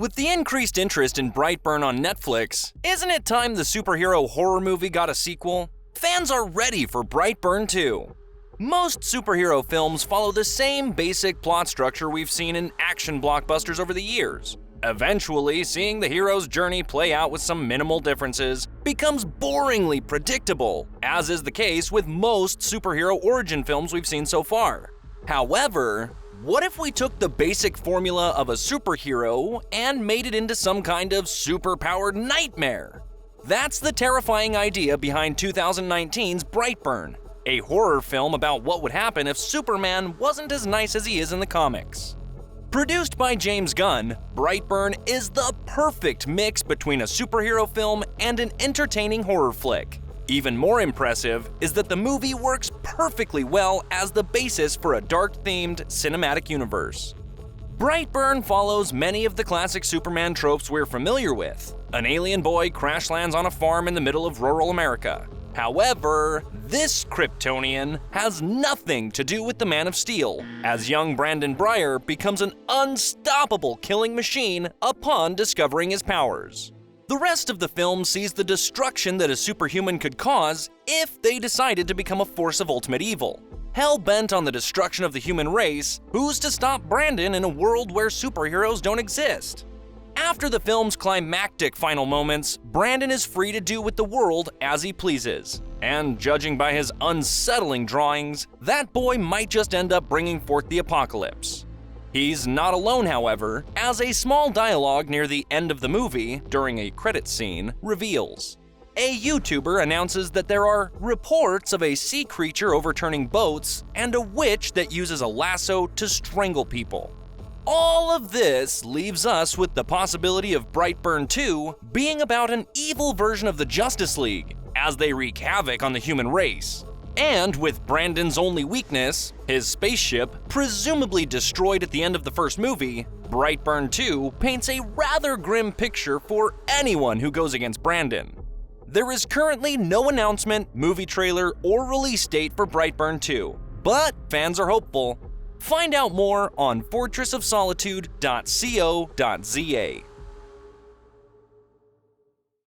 With the increased interest in Brightburn on Netflix, isn't it time the superhero horror movie got a sequel? Fans are ready for Brightburn 2. Most superhero films follow the same basic plot structure we've seen in action blockbusters over the years. Eventually, seeing the hero's journey play out with some minimal differences becomes boringly predictable, as is the case with most superhero origin films we've seen so far. However, what if we took the basic formula of a superhero and made it into some kind of superpowered nightmare? That's the terrifying idea behind 2019's Brightburn, a horror film about what would happen if Superman wasn't as nice as he is in the comics. Produced by James Gunn, Brightburn is the perfect mix between a superhero film and an entertaining horror flick. Even more impressive is that the movie works perfectly well as the basis for a dark-themed cinematic universe. Brightburn follows many of the classic Superman tropes we're familiar with. An alien boy crash lands on a farm in the middle of rural America. However, this Kryptonian has nothing to do with the Man of Steel, as young Brandon Breyer becomes an unstoppable killing machine upon discovering his powers. The rest of the film sees the destruction that a superhuman could cause if they decided to become a force of ultimate evil. Hell-bent on the destruction of the human race, who's to stop Brandon in a world where superheroes don't exist? After the film's climactic final moments, Brandon is free to do with the world as he pleases. And judging by his unsettling drawings, that boy might just end up bringing forth the apocalypse. He's not alone, however, as a small dialogue near the end of the movie, during a credits scene, reveals. A YouTuber announces that there are reports of a sea creature overturning boats and a witch that uses a lasso to strangle people. All of this leaves us with the possibility of Brightburn 2 being about an evil version of the Justice League, as they wreak havoc on the human race. And with Brandon's only weakness, his spaceship, presumably destroyed at the end of the first movie, Brightburn 2 paints a rather grim picture for anyone who goes against Brandon. There is currently no announcement, movie trailer, or release date for Brightburn 2, but fans are hopeful. Find out more on fortressofsolitude.co.za.